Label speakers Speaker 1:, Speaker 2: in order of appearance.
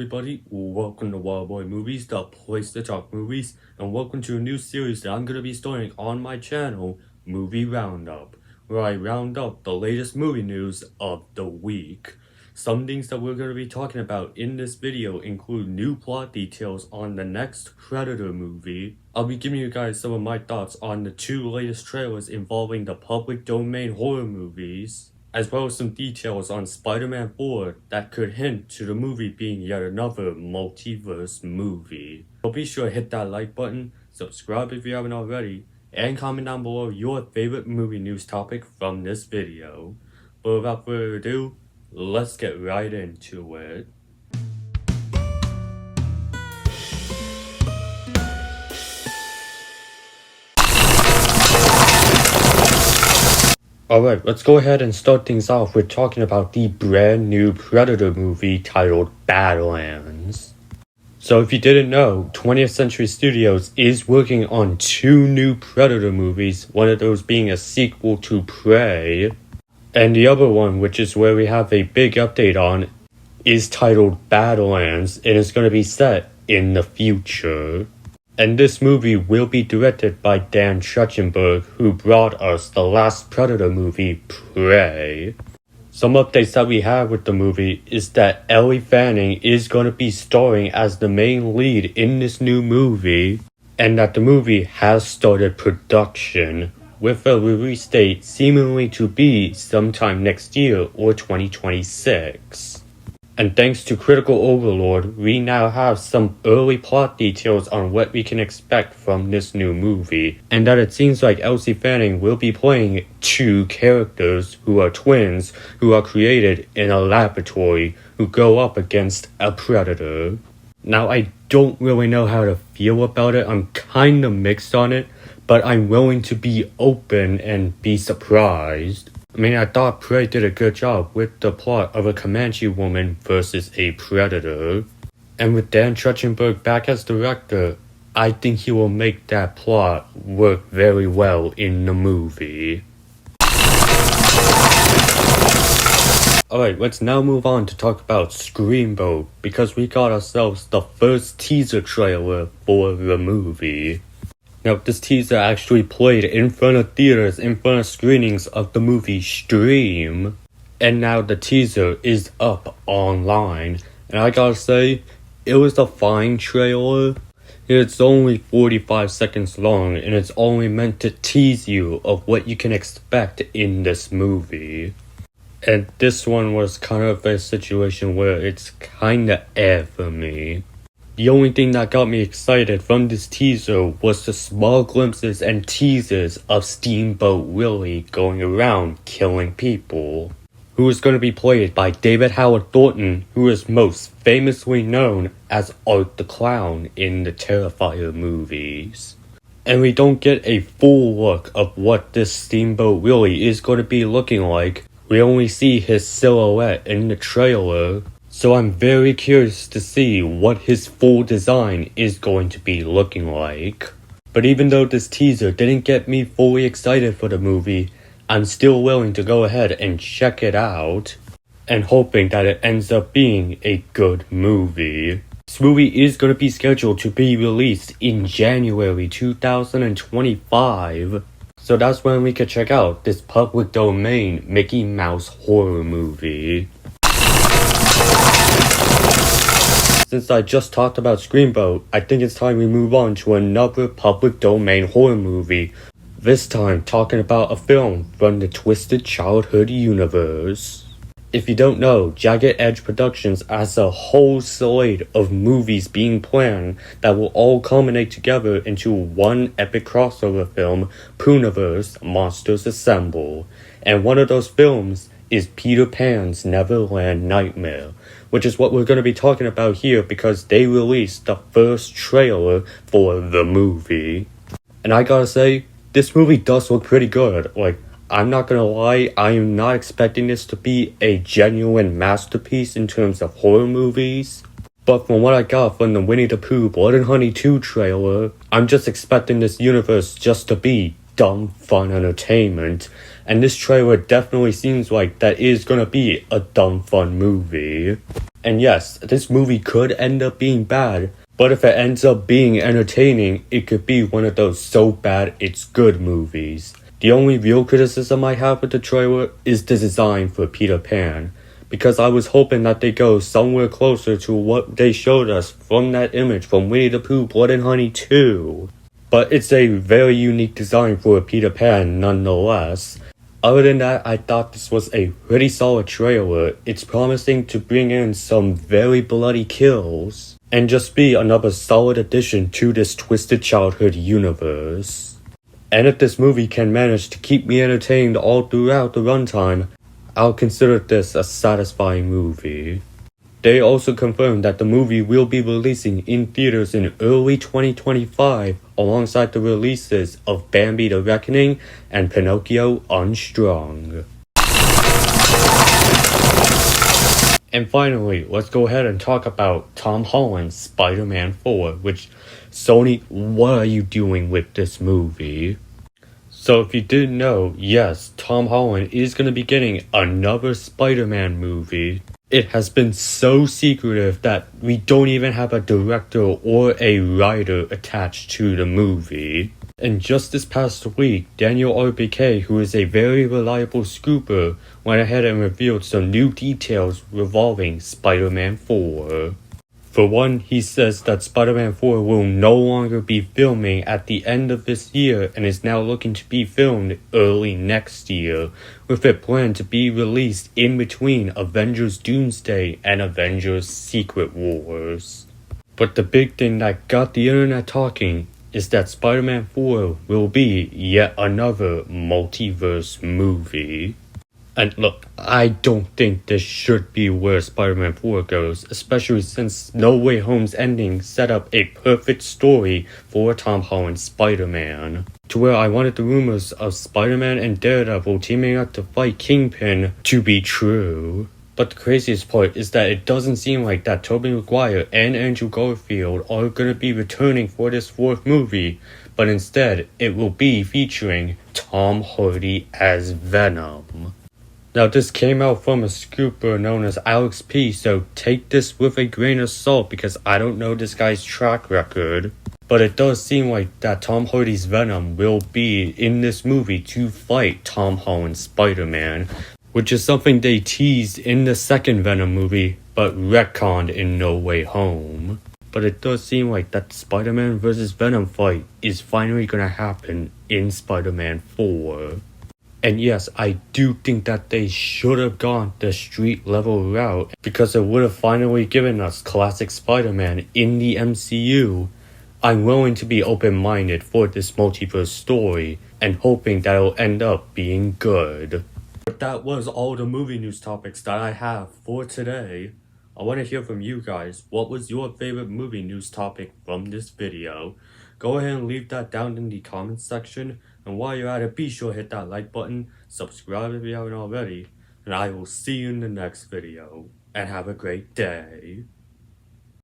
Speaker 1: everybody, welcome to Wild Boy Movies, the place to talk movies, and welcome to a new series that I'm going to be starting on my channel, Movie Roundup, where I round up the latest movie news of the week. Some things that we're going to be talking about in this video include new plot details on the next Predator movie. I'll be giving you guys some of my thoughts on the two latest trailers involving the public domain horror movies, as well as some details on Spider-Man 4 that could hint to the movie being yet another multiverse movie. So be sure to hit that like button, subscribe if you haven't already, and comment down below your favorite movie news topic from this video. But without further ado, let's get right into it. Alright, let's go ahead and start things off with talking about the brand new Predator movie titled Badlands. So if you didn't know, 20th Century Studios is working on two new Predator movies, one of those being a sequel to Prey, and the other one, which is where we have a big update on, is titled Badlands and is going to be set in the future. And this movie will be directed by Dan Trachtenberg, who brought us the last Predator movie, Prey. Some updates that we have with the movie is that Elle Fanning is going to be starring as the main lead in this new movie, and that the movie has started production, with a release date seemingly to be sometime next year or 2026. And thanks to Critical Overlord, we now have some early plot details on what we can expect from this new movie, and that it seems like Elle Fanning will be playing two characters who are twins, who are created in a laboratory, who go up against a predator. Now, I don't really know how to feel about it. I'm kinda mixed on it, but I'm willing to be open and be surprised. I mean, I thought Prey did a good job with the plot of a Comanche woman versus a predator. And with Dan Trachtenberg back as director, I think he will make that plot work very well in the movie. Alright, let's now move on to talk about Screamboat, because we got ourselves the first teaser trailer for the movie. Now, this teaser actually played in front of theaters, in front of screenings of the movie Stream. And now the teaser is up online. And I gotta say, it was a fine trailer. It's only 45 seconds long, and it's only meant to tease you of what you can expect in this movie. And this one was kind of a situation where it's kinda for me. The only thing that got me excited from this teaser was the small glimpses and teasers of Steamboat Willie going around killing people, who is going to be played by David Howard Thornton, who is most famously known as Art the Clown in the Terrifier movies. And we don't get a full look of what this Steamboat Willie is going to be looking like. We only see his silhouette in the trailer. So I'm very curious to see what his full design is going to be looking like. But even though this teaser didn't get me fully excited for the movie, I'm still willing to go ahead and check it out, and hoping that it ends up being a good movie. This movie is going to be scheduled to be released in January 2025, so that's when we could check out this public domain Mickey Mouse horror movie. Since I just talked about Screamboat, I think it's time we move on to another public domain horror movie. This time talking about a film from the Twisted Childhood universe. If you don't know, Jagged Edge Productions has a whole slate of movies being planned that will all culminate together into one epic crossover film, Poonaverse Monsters Assemble. And one of those films is Peter Pan's Neverland Nightmare, which is what we're going to be talking about here because they released the first trailer for the movie. And I gotta say, this movie does look pretty good. Like, I'm not gonna lie, I am not expecting this to be a genuine masterpiece in terms of horror movies. But from what I got from the Winnie the Pooh Blood and Honey 2 trailer, I'm just expecting this universe just to be dumb fun entertainment. And this trailer definitely seems like that is gonna be a dumb fun movie. And yes, this movie could end up being bad, but if it ends up being entertaining, it could be one of those so bad it's good movies. The only real criticism I have with the trailer is the design for Peter Pan, because I was hoping that they go somewhere closer to what they showed us from that image from Winnie the Pooh Blood and Honey 2. But it's a very unique design for a Peter Pan nonetheless. Other than that, I thought this was a pretty solid trailer. It's promising to bring in some very bloody kills, and just be another solid addition to this Twisted Childhood universe. And if this movie can manage to keep me entertained all throughout the runtime, I'll consider this a satisfying movie. They also confirmed that the movie will be releasing in theaters in early 2025 alongside the releases of Bambi the Reckoning and Pinocchio Unstrung. And finally, let's go ahead and talk about Tom Holland's Spider-Man 4, which, Sony, what are you doing with this movie? So if you didn't know, yes, Tom Holland is going to be getting another Spider-Man movie. It has been so secretive that we don't even have a director or a writer attached to the movie. And just this past week, Daniel RBK, who is a very reliable scooper, went ahead and revealed some new details revolving Spider-Man 4. For one, he says that Spider-Man 4 will no longer be filming at the end of this year and is now looking to be filmed early next year, with it planned to be released in between Avengers Doomsday and Avengers Secret Wars. But the big thing that got the internet talking is that Spider-Man 4 will be yet another multiverse movie. And look, I don't think this should be where Spider-Man 4 goes, especially since No Way Home's ending set up a perfect story for Tom Holland's Spider-Man. To where I wanted the rumors of Spider-Man and Daredevil teaming up to fight Kingpin to be true. But the craziest part is that it doesn't seem like that Tobey Maguire and Andrew Garfield are gonna be returning for this fourth movie, but instead it will be featuring Tom Hardy as Venom. Now this came out from a scooper known as Alex P, so take this with a grain of salt because I don't know this guy's track record. But it does seem like that Tom Hardy's Venom will be in this movie to fight Tom Holland's Spider-Man, which is something they teased in the second Venom movie, but retconned in No Way Home. But it does seem like that Spider-Man vs. Venom fight is finally gonna happen in Spider-Man 4. And yes, I do think that they should have gone the street level route because it would have finally given us classic Spider-Man in the MCU. I'm willing to be open-minded for this multiverse story and hoping that it'll end up being good. But that was all the movie news topics that I have for today. I want to hear from you guys. What was your favorite movie news topic from this video? Go ahead and leave that down in the comments section. And while you're at it, be sure to hit that like button, subscribe if you haven't already, and I will see you in the next video. And have a great day.